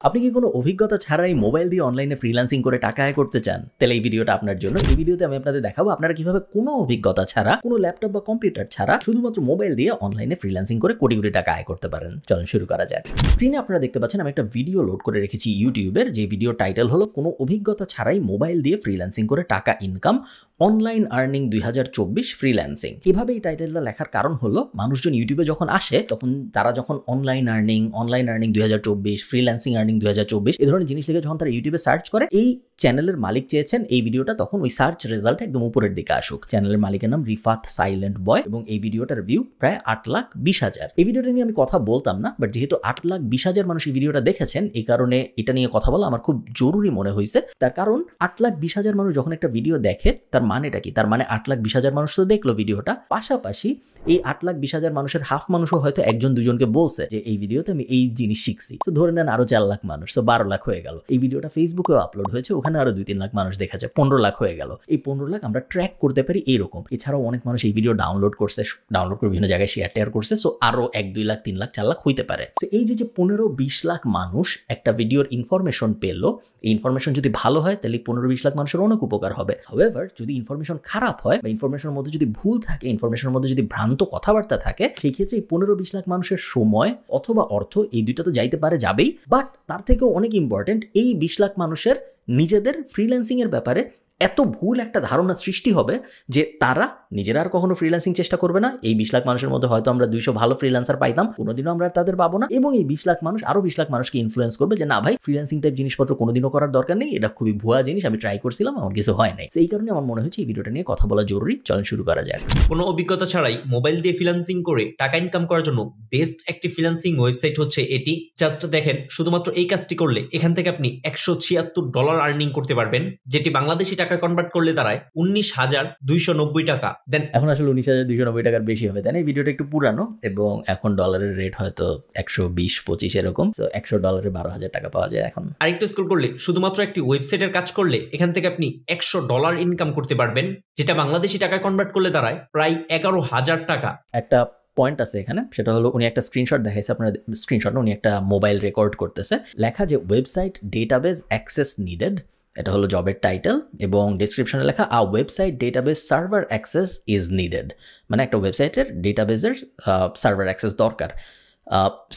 আপনি কি কোনো অভিজ্ঞতা ছাড়াই মোবাইল দিয়ে অনলাইনে ফ্রিল্যান্সিং করে টাকা আয় করতে চান? তাহলে এই ভিডিওটা আপনার জন্য। এই ভিডিওতে আমি আপনাদের দেখাবো আপনারা কিভাবে কোনো অভিজ্ঞতা ছাড়া, কোনো ল্যাপটপ বা কম্পিউটার ছাড়া শুধুমাত্র মোবাইল দিয়ে অনলাইনে ফ্রিল্যান্সিং করে কোটি কোটি টাকা আয় করতে পারেন। চলুন শুরু করা যাক। স্ক্রিনে আপনারা দেখতে পাচ্ছেন আমি একটা ভিডিও লোড করে রেখেছি ইউটিউবের, যে ভিডিও টাইটেল হলো কোনো অভিজ্ঞতা ছাড়াই মোবাইল দিয়ে ফ্রিল্যান্সিং করে টাকা ইনকাম, অনলাইন আর্নিং 2024 ফ্রিল্যান্সিং। এভাবে এই টাইটেলটা লেখার কারণ হলো মানুষজন ইউটিউবে যখন আসে তখন তারা যখন অনলাইন আর্নিং 2024, ফ্রিল্যান্সিং আর্নিং 2024 এই ধরনের জিনিস লিখে যখন তারা ইউটিউবে সার্চ করে, এই চ্যানেলের মালিক চেয়েছেন এই ভিডিওটা তখন ওই সার্চ রেজাল্ট একদম উপরের দিকে আসুক। চ্যানেলের মালিকের নাম রিফাত সাইলেন্ট বয় এবং এই ভিডিওটার ভিউ প্রায় 8,20,000। এই ভিডিওটা নিয়ে আমি কথা বলতাম না, বাট যেহেতু 8,20,000 মানুষ এই ভিডিওটা দেখেছেন, এই কারণে এটা নিয়ে কথা বলা আমার খুব জরুরি মনে হয়েছে। তার কারণ 8,20,000 মানুষ যখন একটা ভিডিও দেখে তার মানেটা কি? তার মানে 8,20,000 মানুষ তো দেখলো ভিডিওটা, পাশাপাশি এই 8,20,000 মানুষের হাফ মানুষও হয়তো একজন দুজনকে বলছে যে এই ভিডিওতে আমি এই জিনিস শিখছি। তো ধরে নেন আরো 4 লাখ মানুষ, তো 12 লাখ হয়ে গেল। এই ভিডিওটা ফেসবুকেও আপলোড হয়েছে, ওখানে আরো 2-3 লাখ মানুষ দেখেছে, 15 লাখ হয়ে গেল। এই 15 লাখ আমরা ট্র্যাক করতে পারি এইরকম। এছাড়াও অনেক মানুষ এই ভিডিও ডাউনলোড করে বিভিন্ন জায়গায় শেয়ার করছে, সো আরো 1-2 লাখ 3 লাখ 4 লাখ হইতে পারে। তো এই যে 15-20 লাখ মানুষ একটা ভিডিওর ইনফরমেশন পেলো, এই ইনফরমেশন যদি ভালো হয় তাহলে 15-20 লাখ মানুষের অনেক উপকার হবে। হাউএভার যদি ইনফরমেশন খারাপ হয় বা ইনফরমেশনের মধ্যে যদি ভুল থাকে, ইনফরমেশনের মধ্যে যদি ভ্রান্ত কথাবার্তা থাকে, সেই ক্ষেত্রে এই 15-20 লাখ মানুষের সময় অথবা অর্থ এই দুইটা তো যাইতে পারে, যাবেই, বাট তার থেকেও অনেক ইম্পর্টেন্ট এই 20 লাখ মানুষের নিজেদের ফ্রিল্যান্সিং এর ব্যাপারে এত ভুল একটা ধারণা সৃষ্টি হবে যে তারা নিজেরা আর কখনো ফ্রিল্যান্সিং চেষ্টা করবে না। এই 20 লাখ মানুষের মধ্যে হয়তো আমরা 200 ভালো ফ্রিল্যান্সার পাইতাম, কোনোদিনও আমরা তাদের পাবো না। এবং এই 20 লাখ মানুষ আরো 20 লাখ মানুষকে ইনফ্লুয়েন্স করবে যে না ভাই, ফ্রিল্যান্সিং টাইপ জিনিসপত্র কোনোদিনও করার দরকার নেই, এটা খুবই ভুয়া জিনিস, আমি ট্রাই করছিলাম, আমার কিছু হয় নাই। এই কারণে আমার মনে হচ্ছে এই ভিডিওটা নিয়ে কথা বলা জরুরি। চলুন শুরু করা যাক। কোনো অভিজ্ঞতা ছাড়াই মোবাইল দিয়ে ফ্রিল্যান্সিং করে টাকা ইনকাম করার জন্য বেস্ট একটি ফ্রিল্যান্সিং ওয়েবসাইট হচ্ছে এটি। জাস্ট দেখেন, শুধুমাত্র এই কাজটি করলে এখান থেকে আপনি $176 আর্নিং করতে পারবেন, যেটি বাংলাদেশি টাকা কনভার্ট করলে দাঁড়ায় 19,290 টাকা। দেন এখন আসলে 19,290 টাকার বেশি হবে, তাই না? এই ভিডিওটা একটু পুরানো এবং এখন ডলারের রেট হয়তো 120-25 এরকম। তো $100 12,000 টাকা পাওয়া যায় এখন। আরেকটু স্ক্রল করলে শুধুমাত্র একটি ওয়েবসাইটের কাজ করলে এখান থেকে আপনি $100 ইনকাম করতে পারবেন, যেটা বাংলাদেশি টাকায় কনভার্ট করলে দাঁড়ায় প্রায় 11,000 টাকা। একটা পয়েন্ট আছে এখানে, সেটা হলো উনি একটা স্ক্রিনশট দেখাইছে, আপনারা স্ক্রিনশট, উনি একটা মোবাইল রেকর্ড করতেছে, লেখা যে ওয়েবসাইট ডেটাবেস অ্যাক্সেস নিডেড, এটা হলো জবের টাইটেল, এবং ডেসক্রিপশনে লেখা a website database server access is needed, মানে একটা ওয়েবসাইটের ডেটাবেসের সার্ভার অ্যাক্সেস দরকার।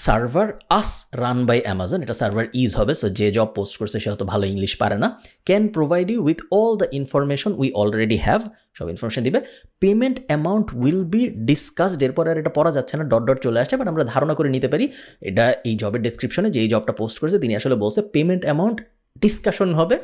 Server as run by Amazon, এটা সার্ভার ইজ হবে, সো যে জব পোস্ট করছে সে হয়তো ভালো ইংলিশ পারে না। Can provide you with all the information we already have, সব ইনফরমেশন দিবে। Payment amount will be discussed, এরপর আর এটা পড়া যাচ্ছে না, ডট চলে আসছে, বাট আমরা ধারণা করে নিতে পারি এটা এই জবের ডেসক্রিপশনে যে এই জবটা পোস্ট করেছে তিনি আসলে বলছে পেমেন্ট অ্যামাউন্ট ডিসকাশন হবে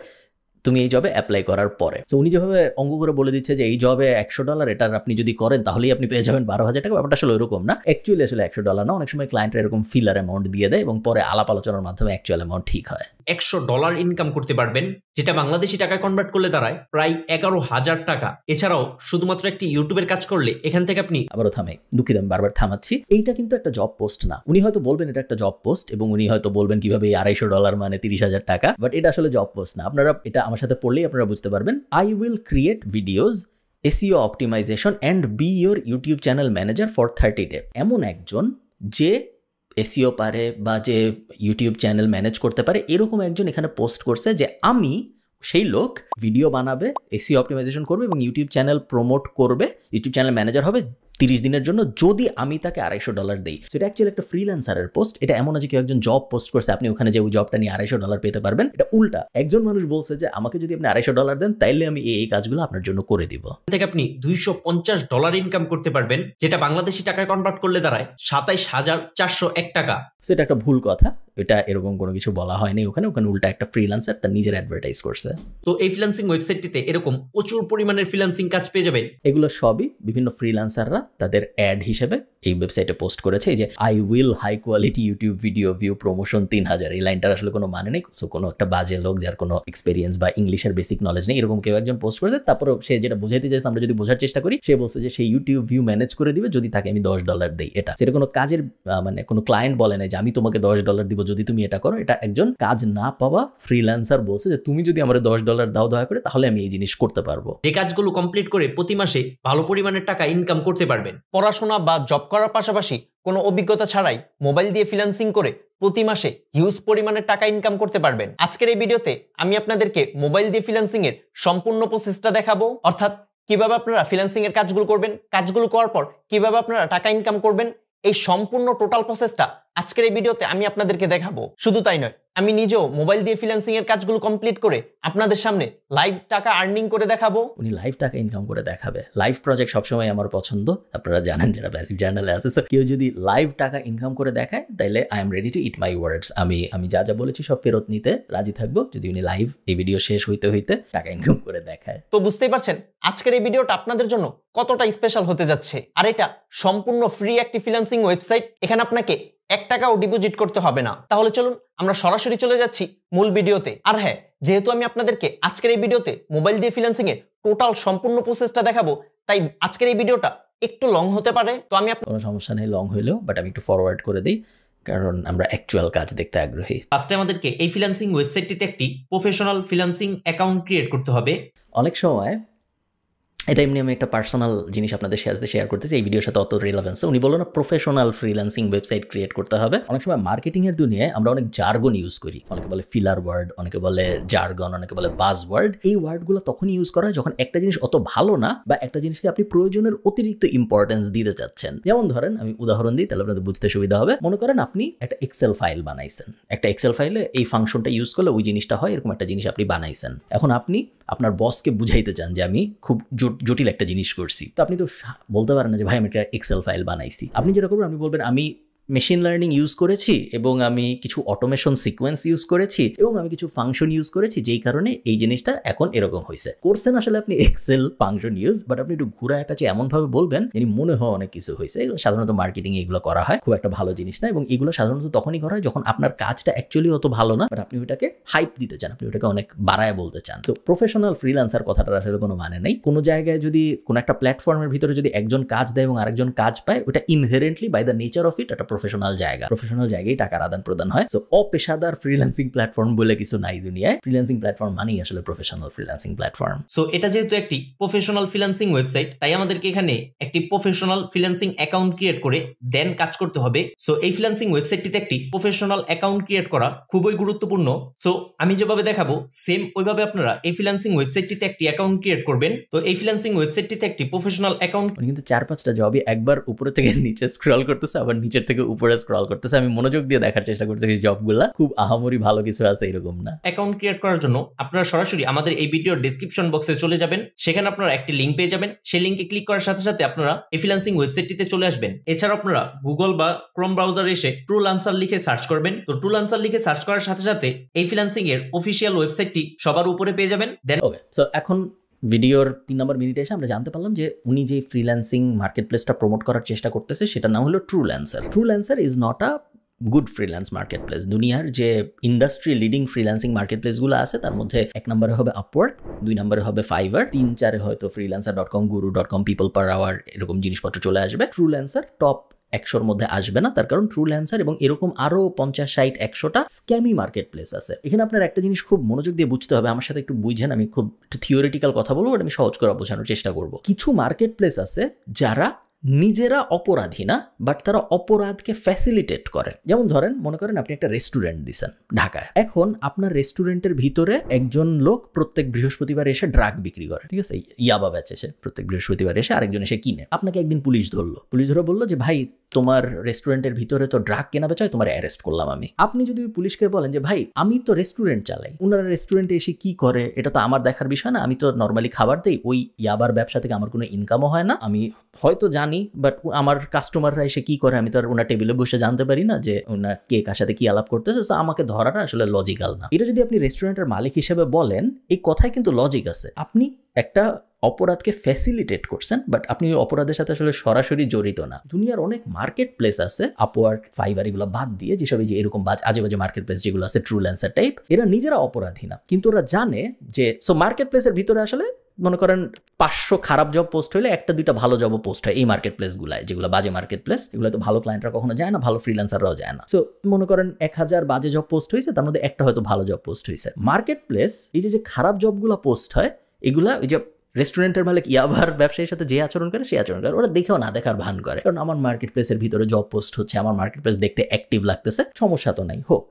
তুমি এই জবে অ্যাপ্লাই করার পরে। তো উনি যেভাবে অঙ্ক করে বলে দিচ্ছে যে এই জবে $100, এটার আপনি যদি করেন তাহলেই আপনি পেয়ে যাবেন 12,000 টাকা, ব্যাপারটা আসলে ওরকম না। অ্যাকচুয়ালি আসলে $100 না, অনেক সময় ক্লায়েন্টরা এরকম ফিলার অ্যামাউন্ট দিয়ে দেয় এবং পরে আলাপ আলোচনার মাধ্যমে অ্যাকচুয়াল অ্যামাউন্ট ঠিক হয়। $100 ইনকাম করতে পারবেন, যেটা বাংলাদেশি টাকায় কনভার্ট করলে দাঁড়ায় প্রায় 11,000 টাকা। এছাড়াও শুধুমাত্র একটি ইউটিউবের কাজ করলে এখান থেকে আপনি আবারও থামে, দুঃখিত আমি বারবার থামাচ্ছি, এইটা কিন্তু একটা জব পোস্ট না। উনি হয়তো বলবেন এটা একটা জব পোস্ট এবং উনি হয়তো বলবেন কিভাবে $250 মানে 30,000 টাকা, বাট এটা আসলে জব পোস্ট না। আপনারা এটা আমার সাথে পড়লেই আপনারা বুঝতে পারবেন। I will create videos, SEO optimisation and B your YouTube channel manager for 30 day. এমন একজন যে SEO পারে বা যে ইউটিউব চ্যানেল ম্যানেজ করতে পারে, এরকম একজন এখানে পোস্ট করছে যে আমি সেই লোক, ভিডিও বানাবে, SEO অপটিমাইজেশন করবে এবং ইউটিউব চ্যানেল প্রমোট করবে, ইউটিউব চ্যানেল ম্যানেজার হবে 30 দিনের জন্য যদি আমি তাকে $250 দিই। তো এটা অ্যাকচুয়ালি একটা ফ্রিল্যান্সারের পোস্ট, এটা এমন আছে কেউ একজন জব পোস্ট করছে আপনি ওখানে যে ওই জবটা নিয়ে $250 পেতে পারবেন। এটা উল্টা, একজন মানুষ বলছে যে আমাকে যদি আপনি $250 দেন তাইলে আমি এই কাজগুলো আপনার জন্য করে দিব। থেকে আপনি $250 ইনকাম করতে পারবেন, যেটা বাংলাদেশি টাকায় কনভার্ট করলে দাঁড়ায় 27,401 টাকা। সেটা একটা ভুল কথা, এটা এরকম কোনো কিছু বলা হয়নি ওখানে উল্টা একটা ফ্রিল্যান্সার তার নিজের অ্যাডভার্টাইজ করছে। তো এই ফ্রিল্যান্সিং ওয়েবসাইটটিতে এরকম প্রচুর পরিমাণের ফ্রিল্যান্সিং কাজ পেয়ে যাবেন। এগুলো সবই বিভিন্ন ফ্রিল্যান্সাররা তাদের অ্যাড হিসেবে এই ওয়েবসাইটে পোস্ট করেছে। এই যে I will high quality YouTube video view promotion 3,000, এই লাইনটার আসলে কোনো মানে নেই। সো কোনো একটা বাজে লোক যার কোনো এক্সপিরিয়েন্স বা ইংলিশের বেসিক নলেজ নেই এরকম কেউ একজন পোস্ট করেছে, তারপরে সে যেটা বোঝাইতে চাইছে আমরা যদি বোঝার চেষ্টা করি, সে বলছে যে সেই ইউটিউব ভিউ ম্যানেজ করে দিবে যদি তাকে আমি $10 দিই। এটা সেটা কোনো কাজের মানে কোনো ক্লায়েন্ট বলে নাই যে আমি তোমাকে $10 দিব যদি তুমি এটা করো। এটা একজন কাজ না পাওয়া ফ্রিল্যান্সার বলছে যে তুমি যদি আমার $10 দাও দয়া করে তাহলে আমি এই জিনিস করতে পারবো। যে কাজগুলো কমপ্লিট করে প্রতি মাসে ভালো পরিমাণের টাকা ইনকাম করতে পারবেন। পড়াশোনা বা জব করার পাশাপাশি কোনো অভিজ্ঞতা ছাড়াই মোবাইল দিয়ে ফ্রিল্যান্সিং করে প্রতি মাসে হিউজ পরিমাণে টাকা ইনকাম করতে পারবেন। আজকের এই ভিডিওতে আমি আপনাদেরকে মোবাইল দিয়ে ফ্রিল্যান্সিং এর সম্পূর্ণ প্রসেসটা দেখাবো, অর্থাৎ কিভাবে আপনারা ফ্রিল্যান্সিং এর কাজগুলো করবেন, কাজগুলো করার পর কিভাবে আপনারা টাকা ইনকাম করবেন, এই সম্পূর্ণ টোটাল প্রসেসটা আজকের এই ভিডিওতে আমি আপনাদেরকে দেখাবো। শুধু তাই নয়, আমি নিজেও মোবাইল দিয়ে ফ্রিল্যান্সিং এর কাজগুলো কমপ্লিট করে আপনাদের সামনে লাইভ টাকা আর্নিং করে দেখাবো। উনি লাইভ টাকা ইনকাম করে দেখাবে। লাইভ প্রজেক্ট সবসময় আমার পছন্দ, আপনারা জানেন যারা প্যাসিভ জার্নালে আছে। সো কেউ যদি লাইভ টাকা ইনকাম করে দেখায় তাহলে আই এম রেডি টু ইট মাই ওয়ার্ডস। আমি যা যা বলেছি সব ফেরত নিতে রাজি থাকবো যদি উনি লাইভ এই ভিডিও শেষ হইতে হইতে টাকা ইনকাম করে দেখায়। তো বুঝতেই পারছেন আজকের এই ভিডিওটা আপনাদের জন্য কতটা স্পেশাল হতে যাচ্ছে। আর এটা সম্পূর্ণ ফ্রি একটি ফ্রিল্যান্সিং ওয়েবসাইট, এখানে আপনাকে 1 টাকাও ডিপোজিট করতে হবে না। তাহলে চলুন আমরা সরাসরি চলে যাচ্ছি মূল ভিডিওতে। আর হ্যাঁ, যেহেতু আমি আপনাদেরকে আজকের এই ভিডিওতে মোবাইল দিয়ে ফ্রিল্যান্সিং এর টোটাল সম্পূর্ণ প্রসেসটা দেখাবো, তাই আজকের এই ভিডিওটা একটু লং হতে পারে। তো আমি কোনো সমস্যা নেই লং হইলেও, বাট আমি একটু ফরওয়ার্ড করে দিই কারণ আমরা অ্যাকচুয়াল কাজ দেখতে আগ্রহী। ফার্স্টে আমাদেরকে এই ফ্রিল্যান্সিং ওয়েবসাইটটিতে একটি প্রফেশনাল ফ্রিল্যান্সিং অ্যাকাউন্ট ক্রিয়েট করতে হবে। অনেক সময় এটা এমনি আমি একটা পার্সোনাল জিনিস আপনাদের সাথে শেয়ার করতেছি, এই ভিডিওর সাথে অত রিলেভেন্স। উনি বললো না প্রফেশনাল ফ্রিল্যান্সিং ওয়েবসাইট ক্রিয়েট করতে হবে। অনেক সময় মার্কেটিং এর দুনিয়ায় আমরা অনেক জার্গন ইউজ করি, অনেকে বলে ফিলার ওয়ার্ড, অনেকে বলে জার্গন, অনেকে বলে বাজ ওয়ার্ড। এই ওয়ার্ডগুলো তখনই ইউজ করা হয় যখন একটা জিনিস অত ভালো না বা একটা জিনিসকে আপনি প্রয়োজনের অতিরিক্ত ইম্পর্টেন্স দিতে চাচ্ছেন। যেমন ধরেন আমি উদাহরণ দিই তাহলে আপনাদের বুঝতে সুবিধা হবে। মনে করেন আপনি একটা এক্সেল ফাইল বানাইছেন, একটা এক্সেল ফাইলে এই ফাংশনটা ইউজ করলে ওই জিনিসটা হয়, এরকম একটা জিনিস আপনি বানাইছেন। এখন আপনি আপনার বসকে বুঝাইতে চান যে আমি খুব জটিল একটা জিনিস করছি। তো আপনি তো বলতে পারেন না যে ভাই আমি একটা এক্সেল ফাইল বানাইছি। আপনি যেটা করবেন, আপনি বলবেন আমি মেশিন লার্নিং ইউজ করেছি এবং আমি কিছু অটোমেশন সিকোয়েন্স ইউজ করেছি এবং আমি কিছু ফাংশন ইউজ করেছি, যেই কারণে এই জিনিসটা এখন এরকম হয়েছে। করছেন আসলে আপনি এক্সেল ফাংশন ইউজ, বাট আপনি একটু ঘুরায় কাছে এমনভাবে বলবেন যেন মনে হয় অনেক কিছু হয়েছে। সাধারণত মার্কেটিং এগুলো করা হয়, খুব একটা ভালো জিনিস না, এবং এগুলো সাধারণত তখনই করা হয় যখন আপনার কাজটা অ্যাকচুয়ালি অত ভালো না, বাট আপনি ওইটাকে হাইপ দিতে চান, আপনি ওটাকে অনেক বাড়ায় বলতে চান। তো প্রফেশনাল ফ্রিল্যান্সার কথাটার আসলে কোনো মানে নেই। কোনো জায়গায় যদি কোনো একটা প্ল্যাটফর্মের ভিতরে যদি একজন কাজ দেয় এবং আরেকজন কাজ পায়, ওটা inherently by the nature of it একটা প্রফেশনাল জায়গা। প্রফেশনাল জায়গায় টাকার আদান প্রদান হয়। সো অপেশাদার ফ্রিল্যান্সিং প্ল্যাটফর্ম বলে কিছু নাই দুনিয়ায়। ফ্রিল্যান্সিং প্ল্যাটফর্ম মানেই আসলে প্রফেশনাল ফ্রিল্যান্সিং প্ল্যাটফর্ম। সো এটা যেহেতু একটি প্রফেশনাল ফ্রিল্যান্সিং ওয়েবসাইট, তাই আমাদেরকে এখানে একটি প্রফেশনাল ফ্রিল্যান্সিং অ্যাকাউন্ট ক্রিয়েট করে দেন কাজ করতে হবে। সো এই ফ্রিল্যান্সিং ওয়েবসাইটটিতে একটি প্রফেশনাল অ্যাকাউন্ট ক্রিয়েট করা খুবই গুরুত্বপূর্ণ। সো আমি যেভাবে দেখাবো সেম ওইভাবে আপনারা এই ফ্রিল্যান্সিং ওয়েবসাইটটিতে একটি অ্যাকাউন্ট ক্রিয়েট করবেন। তো এই ফ্রিল্যান্সিং ওয়েবসাইটটিতে একটি প্রফেশনাল অ্যাকাউন্ট কিন্তু 4-5টা জবই একবার উপরে থেকে নিচে স্ক্রল করতেছে, আবার নিচের থেকে উপরে স্ক্রল করতেছে। আমি মনোযোগ দিয়ে দেখার চেষ্টা করতেছি জবগুলা খুব আহামরি ভালো কিছু আছে এরকম না। অ্যাকাউন্ট ক্রিয়েট করার জন্য আপনারা সরাসরি আমাদের এই ভিডিওর ডেসক্রিপশন বক্সে চলে যাবেন, সেখানে আপনারা একটি লিংক পেয়ে যাবেন। সেই লিংকে ক্লিক করার সাথে সাথে আপনারা এই ফ্রিল্যান্সিং ওয়েবসাইটটিতে চলে আসবেন। এছাড়া আপনারা গুগল বা ক্রোম ব্রাউজারে এসে ট্রুলান্সার লিখে সার্চ করবেন। তো ট্রুলান্সার লিখে সার্চ করার সাথে সাথে এই ফ্রিল্যান্সিং এর অফিসিয়াল ওয়েবসাইটটি সবার উপরে পেয়ে যাবেন। দেন ওকে, সো এখন ভিডিওর 3 নম্বর মিনিটে এসে আমরা জানতে পারলাম যে উনি যে ফ্রিল্যান্সিং মার্কেট প্লেসটা প্রমোট করার চেষ্টা করতেছে সেটা নাম হলো Truelancer. Truelancer is not a good freelance market place. দুনিয়ার যে ইন্ডাস্ট্রি লিডিং ফ্রিল্যান্সিং মার্কেট প্লেসগুলো আছে তার মধ্যে 1 নম্বরে হবে আপওয়ার্ক, 2 নম্বরে হবে ফাইবার, 3-4 হয়তো freelancer.com, guru.com, people per hour এরকম জিনিসপত্র চলে আসবে। ট্রুলান্সার টপ 100-র মধ্যে আসবে না, তার কারণ ট্রুলান্সার এবং এরকম আরো 50-60-100টা স্ক্যামি মার্কেট প্লেস আছে। এখানে আপনার একটা জিনিস খুব মনোযোগ দিয়ে বুঝতে হবে, আমার সাথে একটু বুঝেন, আমি খুব থিওরিটিক্যাল কথা বলবো, আমি সহজ করে বোঝানোর চেষ্টা করব। কিছু মার্কেট প্লেস আছে যারা নিজেরা অপরাধী না, বাট তারা অপরাধকে ফ্যাসিলিটেট করে। যেমন ধরেন মনে করেন আপনি একটা রেস্টুরেন্ট দিচ্ছেন ঢাকায়, এখন আপনার রেস্টুরেন্টের ভিতরে একজন লোক প্রত্যেক বৃহস্পতিবার এসে ড্রাগ বিক্রি করে, ঠিক আছে, ইয়াবা বেচে সে প্রত্যেক বৃহস্পতিবার এসে, আরেকজন এসে কিনে। আপনাকে একদিন পুলিশ ধরলো, পুলিশ ধরে বললো যে ভাই তোমার রেস্টুরেন্টের ভিতরে তো ড্রাগ কেনা বেচা হয়, তোমার অ্যারেস্ট করলাম আমি। আপনি যদি পুলিশকে বলেন যে ভাই আমি তো রেস্টুরেন্ট চালাই, ওনারা রেস্টুরেন্টে এসে কি করে এটা তো আমার দেখার বিষয় না, আমি তো নর্মালি খাবার দেই, ওই ইয়াবার ব্যবসা থেকে আমার কোনো ইনকামও হয় না, আমি হয়তো জানি বাট আমার কাস্টমাররা এসে কি করে আমি তো আর ওনার টেবিলে বসে জানতে পারি না যে ওনার কে কার সাথে কি আলাপ করতেছে, সো আমাকে ধরাটা আসলে লজিক্যাল না। এটা যদি আপনি রেস্টুরেন্টের মালিক হিসেবে বলেন, এই কথায় কিন্তু লজিক আছে। আপনি একটা অপরাধকে ফ্যাসিলিটেট করছেন, বাট আপনি ওই অপরাধের সাথে আসলে সরাসরি জড়িত না। দুনিয়ার অনেক মার্কেট প্লেস আছে, আপওয়ার্ক, ফাইবার এগুলো বাদ দিয়ে, যেসব যে এরকম আজে বাজে মার্কেট প্লেস যেগুলো আছে ট্রুলান্সার টাইপ, এরা নিজেরা অপরাধী না, কিন্তু ওরা জানে যে সো মার্কেট প্লেসের ভিতরে আসলে মনে করেন 500 খারাপ জব পোস্ট হলে 1-2টা ভালো জব পোস্ট হয় এই মার্কেট প্লেসগুলায়, যেগুলো বাজে মার্কেট প্লেস, এগুলো তো ভালো ক্লায়েন্টরা কখনো যায় না, ভালো ফ্রিল্যান্সাররাও যায় না। সো মনে করেন 1000 বাজে জব পোস্ট হয়েছে, তার মধ্যে একটা হয়তো ভালো জব পোস্ট হয়েছে। মার্কেট প্লেস এই যে খারাপ জবগুলো পোস্ট হয়, এগুলা ওই যে রেস্টুরেন্টের মালিক ইয়াবার ব্যবসায়ীর সাথে যে আচরণ করে সেই আচরণ করে, ওরা দেখেও না দেখার ভান করে। কারণ আমার মার্কেট প্লেসের ভিতরে জব পোস্ট হচ্ছে, আমার মার্কেট প্লেস দেখতে অ্যাক্টিভ লাগতেছে, সমস্যা তো নাই, হোক।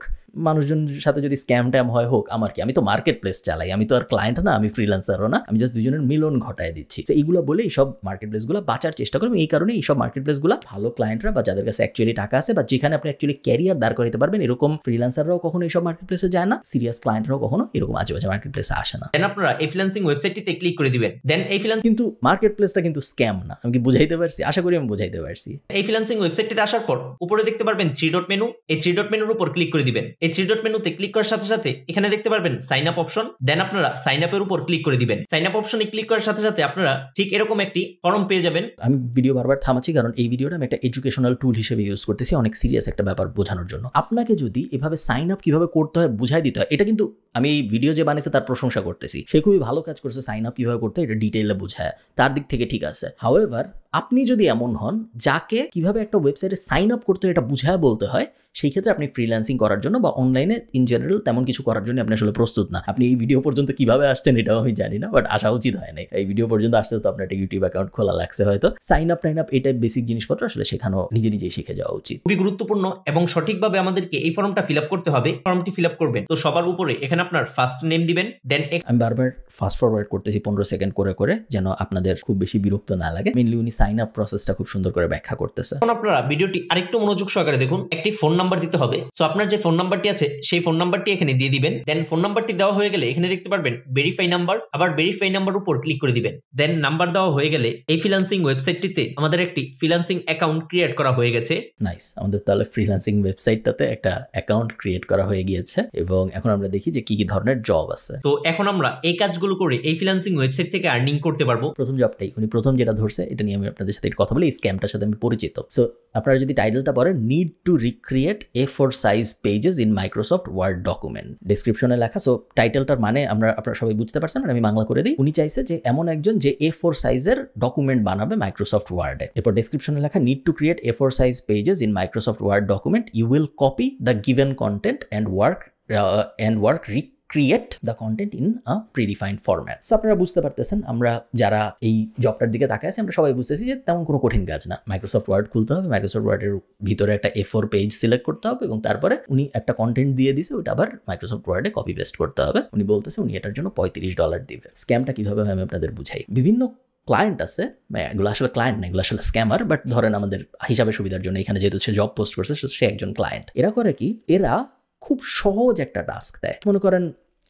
মানুষজনের সাথে যদি স্ক্যাম ট্যাম হয় হোক, আমার কি, আমি তো মার্কেট প্লেস চালাই, আমি তো আর ক্লায়েন্ট না, আমি ফ্রিল্যান্সারও না, আমি জাস্ট দুজনের মিলন ঘটায় দিচ্ছি। তো এইগুলো বলে এইসব মার্কেট প্লেসগুলো বাঁচার চেষ্টা করবেন। এই কারণে এইসব মার্কেট প্লেসগুলো ভালো ক্লায়েন্টরা বা যাদের কাছে অ্যাকচুয়ালি টাকা আছে বা যেখানে আপনি অ্যাকচুয়ালি ক্যারিয়ার দাঁড় করাতে পারবেন, এরকম ফ্রিল্যান্সাররাও কখনো এইসব মার্কেট প্লেসে যায় না, সিরিয়াস ক্লায়েন্টরাও কখনো এরকম আজেবাজে মার্কেট প্লেসে আসে না। দেন আপনারা এই ফ্রিল্যান্সিং ওয়েবসাইটটিতে ক্লিক করে দিবেন। দেন এই কিন্তু মার্কেট প্লেসটা কিন্তু স্ক্যাম না, আমি কি বুঝাইতে পারছি? আশা করি আমি বুঝাইতে পারছি। এই ফ্রিল্যান্সিং ওয়েবসাইটটিতে আসার পর উপরে দেখতে পারবেন 3 ডট মেনু। এই 3 ডট মেনুর উপর ক্লিক করে দিবেন। এই 3 ডট মেনুতে ক্লিক করার সাথে সাথে এখানে দেখতে পারবেন সাইন আপ অপশন। দেন আপনারা সাইন আপের উপর ক্লিক করে দিবেন। সাইন আপ অপশনে ক্লিক করার সাথে সাথে আপনারা ঠিক এরকম একটি ফর্ম পেয়ে যাবেন। আমি ভিডিও বারবার থামাচ্ছি কারণ এই ভিডিওটা আমি একটা এডুকেশনাল টুল হিসেবে ইউজ করতেছি, অনেক সিরিয়াস একটা ব্যাপার বোঝানোর জন্য। আপনাকে যদি এভাবে সাইন আপ কিভাবে করতে হয় বুঝাই দিতে হয়, এটা কিন্তু আমি এই ভিডিও যে বানিয়েছে তার প্রশংসা করতেছি, সে খুবই ভালো কাজ করছে, সাইন আপ কিভাবে করতে হয় এটা ডিটেইলে বোঝায়, তার দিক থেকে ঠিক আছে। হাউএভার আপনি যদি এমন হন যাকে কিভাবে একটা ওয়েবসাইটে সাইন আপ করতে হয় এটা বুঝায় বলতে হয়, সেই ক্ষেত্রে আপনি ফ্রিল্যান্সিং করার জন্য বা অনলাইনে ইন জেনারেল তেমন কিছু করার জন্য আপনি আসলে প্রস্তুত না। আপনি এই ভিডিও পর্যন্ত কিভাবে আসছেন এটাও আমি জানি না, বাট আসা উচিত হয় না। এই ভিডিও পর্যন্ত আসতে তো আপনার একটা ইউটিউব অ্যাকাউন্ট খোলা লাগছে হয়তো। সাইন আপ এই টাইপ বেসিক জিনিসপত্র আসলে শেখানো নিজেই শিখে যাওয়া উচিত। খুবই গুরুত্বপূর্ণ এবং সঠিকভাবে আমাদেরকে এই ফর্মটা ফিল আপ করতে হবে। ফর্মটি ফিল আপ করবেন তো সবার উপরে এখানে আপনার ফার্স্ট নেম দিবেন। দেন আমি বারবার ফাস্ট ফরওয়ার্ড করতেছি 15 সেকেন্ড করে করে, যেন আপনাদের খুব বেশি বিরক্ত না লাগে। মেইনলি উনি সাইন আপ প্রসেসটা খুব সুন্দর করে ব্যাখ্যা করতেছে। এখন আপনারা ভিডিওটি আরেকটু মনোযোগ সহকারে দেখুন। একটি ফোন নাম্বার দিতে হবে। সো আপনার যে ফোন নাম্বারটি আছে সেই ফোন নাম্বারটি এখানে দিয়ে দিবেন। দেন ফোন নাম্বারটি দেওয়া হয়ে গেলে এখানে দেখতে পারবেন ভেরিফাই নাম্বার, আবার ভেরিফাই নাম্বার উপর ক্লিক করে দিবেন। দেন নাম্বার দেওয়া হয়ে গেলে এই ফ্রিল্যান্সিং ওয়েবসাইটটিতে আমাদের একটি ফ্রিল্যান্সিং অ্যাকাউন্ট ক্রিয়েট করা হয়ে গেছে। নাইস, আমাদের তাহলে ফ্রিল্যান্সিং ওয়েবসাইটটাতে একটা অ্যাকাউন্ট ক্রিয়েট করা হয়ে গিয়েছে এবং এখন আমরা দেখি যে কি কি ধরনের জব আছে। তো এখন আমরা এই কাজগুলো করে এই ফ্রিল্যান্সিং ওয়েবসাইট থেকে আর্নিং করতে পারবো। প্রথম জবটাই উনি প্রথম যেটা ধরছে এটা নিয়ে আমি আপনাদের সাথে কথা বলি, এই স্ক্যামটার সাথে আমি পরিচিত। সো আপনারা যদি টাইটেলটা পড়েন, need to recreate A4 size pages in Microsoft Word document, ডেসক্রিপশনে লেখা। সো টাইটেলটার মানে আপনারা সবাই বুঝতে পারছেন, আর আমি বাংলা করে দিই। উনি চাইছে যে এমন একজন যে A4 সাইজের ডকুমেন্ট বানাবে মাইক্রোসফট ওয়ার্ডে। এরপর ডেসক্রিপশনে লেখা, need to create A4 size pages in Microsoft Word document, you will copy the given content and work create the content in a predefined format. So আপনারা বুঝতে পারতেছেন, আমরা যারা এই জবটার দিকে তাকাই আছি আমরা সবাই বুঝতেছি যে তেমন কোনো কঠিন কাজ না। মাইক্রোসফট ওয়ার্ড খুলতে হবে, মাইক্রোসফট ওয়ার্ডের ভিতরে একটা A4 পেজ সিলেক্ট করতে হবে এবং তারপরে উনি একটা কন্টেন্ট দিয়ে দিছে, ওইটা আবার মাইক্রোসফট ওয়ার্ডে কপি পেস্ট করতে হবে। উনি বলতেছে উনি এটার জন্য $35 দিবে। স্ক্যামটা কিভাবে হয় আমি আপনাদের বুঝাই। বিভিন্ন ক্লায়েন্ট আছে, এগুলো আসলে ক্লায়েন্ট না, এগুলো আসলে স্ক্যামার, বাট ধরেন আমাদের হিসাবে সুবিধার জন্য এখানে যেহেতু সে জব পোস্ট করছে সে একজন ক্লায়েন্ট। এরা করে কি, এরা খুব সহজ একটা টাস্ক দেয়। মনে করেন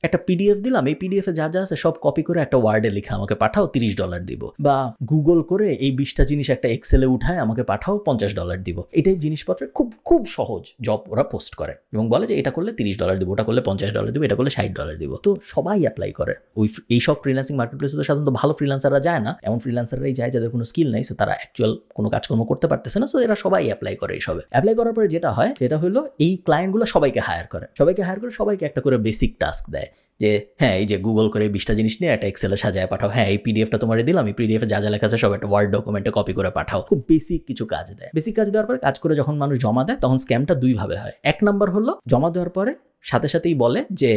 একটা পিডিএফ দিলাম, এই পিডিএফে যা যা আছে সব কপি করে একটা ওয়ার্ডে লিখে আমাকে পাঠাও, $30 দিব। বা গুগল করে এই 20টা জিনিস একটা এক্সেলে উঠায় আমাকে পাঠাও, $50 দিব। এটাই জিনিসপত্র খুব সহজ জব ওরা পোস্ট করে এবং বলে যে এটা করলে $30 দিব, ওটা করলে $50 দিব, এটা করলে $60 দিব। তো সবাই অ্যাপ্লাই করে। এইসব ফ্রিল্যান্সিং মার্কেটপ্লেসে তো সাধারণত ভালো ফ্রিল্যান্সাররা যায় না, এমন ফ্রিল্যান্সাররাই যায় যাদের কোনো স্কিল নাই, সো তারা অ্যাকচুয়াল কোনো কাজকর্ম করতে পারতেছে না। সো এরা সবাই অ্যাপ্লাই করে। এইসবে অ্যাপ্লাই করার পরে যেটা হয় সেটা হলো এই ক্লায়েন্টগুলো সবাইকে হায়ার করে, সবাইকে একটা করে বেসিক টাস্ক দেয় যে হ্যাঁ এই যে গুগল করে 20টা জিনিস নিয়ে একটা এক্সেলে সাজায় পাঠাও, হ্যাঁ এই পিডিএফটা তোমার দিলাম, এই পিডিএফে যা যা লেখা আছে সব একটা ওয়ার্ড ডকুমেন্টে কপি করে পাঠাও। খুব বেসিক কিছু কাজ দেয়। বেসিক কাজ দেওয়ার পরে কাজ করে যখন মানুষ জমা দেয় তখন স্ক্যামটা দুই ভাবে হয়। এক নাম্বার হলো জমা দেওয়ার পরে সাথেই বলে যে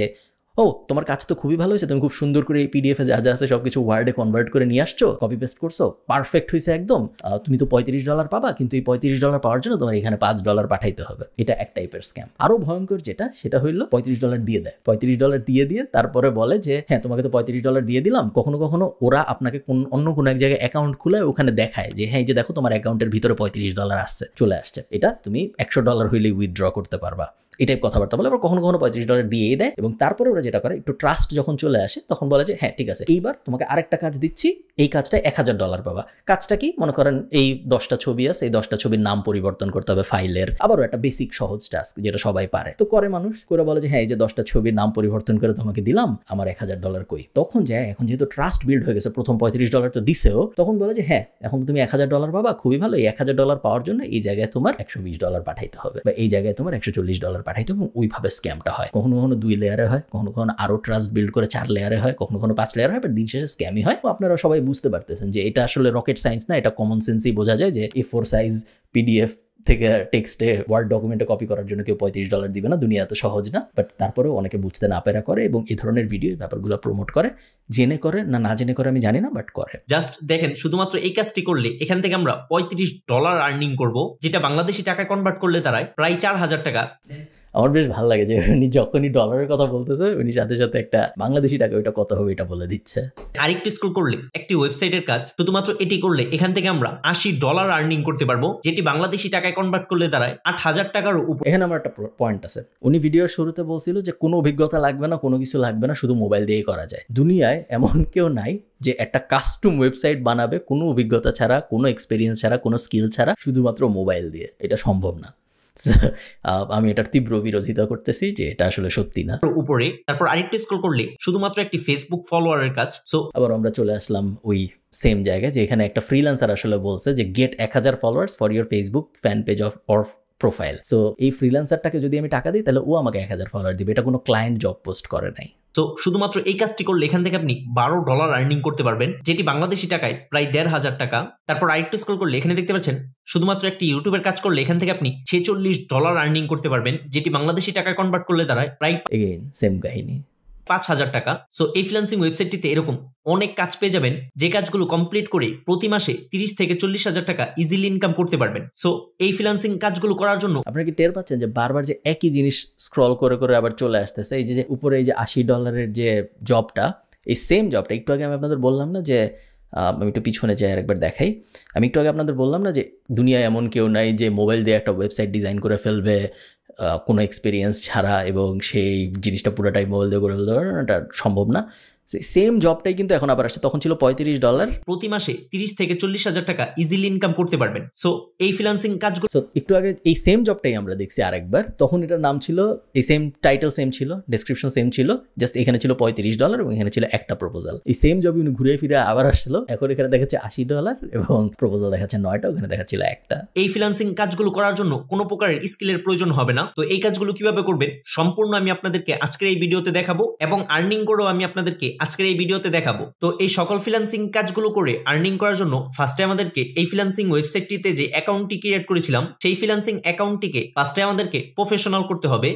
ও তোমার কাজ তো খুবই ভালো হয়েছে, তুমি খুব সুন্দর করে এই পিডিএফে যা যা আছে সবকিছু ওয়ার্ডে কনভার্ট করে নিয়ে আসছো, কপি পেস্ট করছো, পারফেক্ট হয়েছে একদম, তুমি তো $35 পাবা, কিন্তু এই $35 পাওয়ার জন্য তোমার এখানে $5 পাঠাইতে হবে। এটা এক টাইপের স্ক্যাম। আরো ভয়ঙ্কর যেটা সেটা হইলো $35 দিয়ে দেয়। $35 দিয়ে তারপরে বলে যে হ্যাঁ তোমাকে তো $35 দিয়ে দিলাম। কখনো কখনো ওরা আপনাকে অন্য কোনো এক জায়গায় অ্যাকাউন্ট খুলে ওখানে দেখায় যে হ্যাঁ এই যে দেখো তোমার অ্যাকাউন্টের ভিতরে $35 আসছে, চলে আসছে, এটা তুমি $100 হইলেই উইথড্র করতে পারবা। এই টাইপ কথাবার্তা বলে। আবার কখনো $35 দিয়েই দেয় এবং তারপরে ওরা যেটা করে, একটু ট্রাস্ট যখন চলে আসে তখন বলে যে হ্যাঁ ঠিক আছে এইবার তোমাকে আরেকটা কাজ দিচ্ছি, এই কাজটা $1000 পাবা। কাজটা কি, মনে করেন এই 10টা ছবি আছে, এই 10টা ছবির নাম পরিবর্তন করতে হবে ফাইলের। আবারও একটা বেসিক সহজ টাস্ক যেটা সবাই পারে। তো করে মানুষ, করে বলে যে হ্যাঁ এই যে 10টা ছবির নাম পরিবর্তন করে তোমাকে দিলাম, আমার $1000 কই। তখন যায়, এখন যেহেতু ট্রাস্ট বিল্ড হয়ে গেছে, প্রথম $35 তো দিছেও, তখন বলে যে হ্যাঁ এখন তুমি $1000 পাবা, খুবই ভালো। এই $1000 পাওয়ার জন্য এই জায়গায় তোমার $120 পাঠাইতে হবে, বা এই জায়গায় তোমার $140 পাঠাইতে হবে। ওইভাবে স্ক্যামটা হয়। কখনো কখনো 2 লেয়ারে হয়, কখনো কখনো আরো ট্রাস্ট বিল্ড করে 4 লেয়ারে হয়, কখনো কখনো 5 লেয়ারে হয়, বাট দিন শেষে স্ক্যামই হয়। তো আপনারা সবাই বুঝতে পারতেছেন যে এটা আসলে রকেট সায়েন্স না, এটা কমন সেন্সই বোঝা যায় যে A4 সাইজ পিডিএফ থেকে টেক্সটে ওয়ার্ড ডকুমেন্টে কপি করার জন্য কেউ $35 দিবে না, দুনিয়া এত সহজ না। বাট তারপরেও অনেকে বুঝতে না পেরা করে এবং এই ধরনের ভিডিও ব্যাপারগুলো প্রমোট করে, জেনে করে না জেনে করে আমি জানি না, বাট করে। জাস্ট দেখেন শুধুমাত্র এই কাজটি করলে এখান থেকে আমরা $35 আর্নিং করব, যেটা বাংলাদেশি টাকায় কনভার্ট করলে দাঁড়ায় প্রায় 4000 টাকা। আমার বেশ ভালো লাগে যে উনি যখনই ডলারের কথা বলতেছে উনি সাথে সাথে একটা বাংলাদেশি টাকা ওইটা কত হবে এটা বলে দিচ্ছে। আরেকটু স্ক্রল করলে একটি ওয়েবসাইটের কাজ, শুধুমাত্র এটি করলে এখান থেকে আমরা $80 আর্নিং করতে পারবো, যেটি বাংলাদেশি টাকায় কনভার্ট করলে দাঁড়ায় 8000 টাকার উপর। এখানে আমার একটা পয়েন্ট আছে, উনি ভিডিওর শুরুতে বলছিল যে কোনো অভিজ্ঞতা লাগবে না, কোনো কিছু লাগবে না, শুধু মোবাইল দিয়েই করা যায়। দুনিয়ায় এমন কেউ নাই যে একটা কাস্টম ওয়েবসাইট বানাবে কোনো অভিজ্ঞতা ছাড়া, কোনো এক্সপিরিয়েন্স ছাড়া, কোনো স্কিল ছাড়া, শুধুমাত্র মোবাইল দিয়ে। এটা সম্ভব না। আমি এটার তীব্র বিরোধিতা করতেছি যে এটা আসলে সত্যি না। উপরে তারপর আরেকটু স্ক্রল করলে শুধুমাত্র একটি ফেসবুক ফলোয়ারের কাজ। সো আবার আমরা চলে আসলাম ওই সেম জায়গায় যে এখানে একটা ফ্রিল্যান্সার আসলে বলছে যে get 1000 followers for your Facebook fan page or profile. So এই ফ্রিল্যান্সারটাকে যদি আমি টাকা দিই তাহলে ও আমাকে 1000 ফলোয়ার দিবে। এটা কোনো ক্লায়েন্ট জব পোস্ট করে নাই। তো শুধুমাত্র এই কাজটি করলে এখান থেকে আপনি $12 আর্নিং করতে পারবেন, যেটি বাংলাদেশি টাকায় প্রায় 1500 টাকা। তারপর আরেকটু স্ক্রল করলে এখানে দেখতে পাচ্ছেন শুধুমাত্র একটি ইউটিউবের কাজ করলে এখান থেকে আপনি $46 আর্নিং করতে পারবেন, যেটি বাংলাদেশি টাকায় কনভার্ট করলে দাঁড়ায় প্রায় এগেইন সেম কাহিনী 5000 টাকা। সো এই ফ্রিল্যান্সিং ওয়েবসাইটটিতে এরকম অনেক কাজ পেয়ে যাবেন, যে কাজগুলো কমপ্লিট করে প্রতি মাসে 30 থেকে 40,000 টাকা ইজিলি ইনকাম করতে পারবেন। সো এই ফ্রিল্যান্সিং কাজগুলো করার জন্য আপনারা কি টের পাচ্ছেন যে বারবার যে একই জিনিস স্ক্রল করে করে আবার চলে আসতেছে? এই যে উপরে এই যে $80 যে জবটা, এই সেম জবটা একটু আগে আমি আপনাদের বললাম না যে আমি একটু পিছনে যাই আরেকবার দেখাই। আমি একটু আগে আপনাদের বললাম না যে দুনিয়ায় এমন কেউ নাই যে মোবাইল দিয়ে একটা ওয়েবসাইট ডিজাইন করে ফেলবে কোনো এক্সপিরিয়েন্স ছাড়া এবং সেই জিনিসটা পুরোটাই মোবাইল দিয়ে করে ফেলতে পারবে, এটা সম্ভব না। সেম জবটাই কিন্তু এখন আবার আসছে, তখন ছিল $35, প্রতি মাসে 30 থেকে 40,000 টাকা ইজিলি ইনকাম করতে পারবেন। সো এই ফ্রিল্যান্সিং কাজগুলো একটু আগে এই সেম জবটাই আমরা দেখছি আরেকবার, তখন এটার নাম ছিল, এই সেম টাইটেল সেম ছিল, ডেসক্রিপশন সেম ছিল, জাস্ট এখানে ছিল $35 এবং এখানে ছিল একটা প্রপোজাল। এই সেম জব উনি ঘুরে ফিরে আবার আসলো, এখন এখানে দেখাচ্ছে $80 এবং প্রপোজাল দেখাচ্ছে 9টা, ওখানে দেখাচ্ছিল একটা। এই ফ্রিল্যান্সিং কাজগুলো করার জন্য কোনো প্রকারের স্কিলের প্রয়োজন হবে না। তো এই কাজগুলো কিভাবে করবেন সম্পূর্ণ আমি আপনাদেরকে আজকের এই ভিডিওতে দেখাবো এবং আর্নিং করেও আমি আপনাদেরকে আজকের এই ভিডিওতে দেখাবো। তো এই সকল ফ্রিল্যান্সিং কাজগুলো করে আর্নিং করার জন্য ফার্স্টে আমাদেরকে এই ফ্রিল্যান্সিং ওয়েবসাইটটিতে যে অ্যাকাউন্টটি ক্রিয়েট করেছিলাম সেই ফ্রিল্যান্সিং অ্যাকাউন্টটিকে ফার্স্টে আমাদেরকে প্রফেশনাল করতে হবে।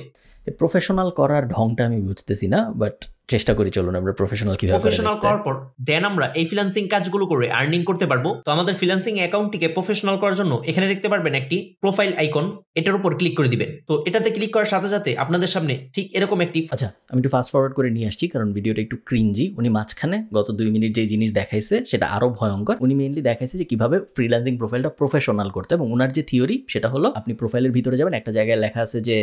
প্রফেশনাল করার ঢংটা আমি বুঝতেছি না, বাট চেষ্টা করি, চলুন আমরা প্রফেশনাল কিভাবে প্রফেশনাল করার পর দেন আমরা এই ফ্রিল্যান্সিং কাজগুলো করে আর্নিং করতে পারবো। তো আমাদের ফ্রিল্যান্সিং অ্যাকাউন্টটিকে প্রফেশনাল করার জন্য এখানে দেখতে পারবেন একটি প্রোফাইল আইকন, এটার উপর ক্লিক করে দিবেন। তো এটাতে ক্লিক করার সাথে সাথে আপনাদের সামনে ঠিক এরকম একটি, আচ্ছা আমি একটু ফাস্ট ফরওয়ার্ড করে নিয়ে আসছি কারণ ভিডিওটা একটু ক্রিঞ্জি। উনি মাঝখানে গত 2 মিনিট যে জিনিস দেখাইছে সেটা আরো ভয়ঙ্কর। উনি মেইনলি দেখাইছে যে কিভাবে ফ্রিল্যান্সিং প্রোফাইলটা প্রফেশনাল করতে, এবং ওনার যে থিওরি সেটা হলো আপনি প্রোফাইলের ভিতরে যাবেন, একটা জায়গায় লেখা আছে যে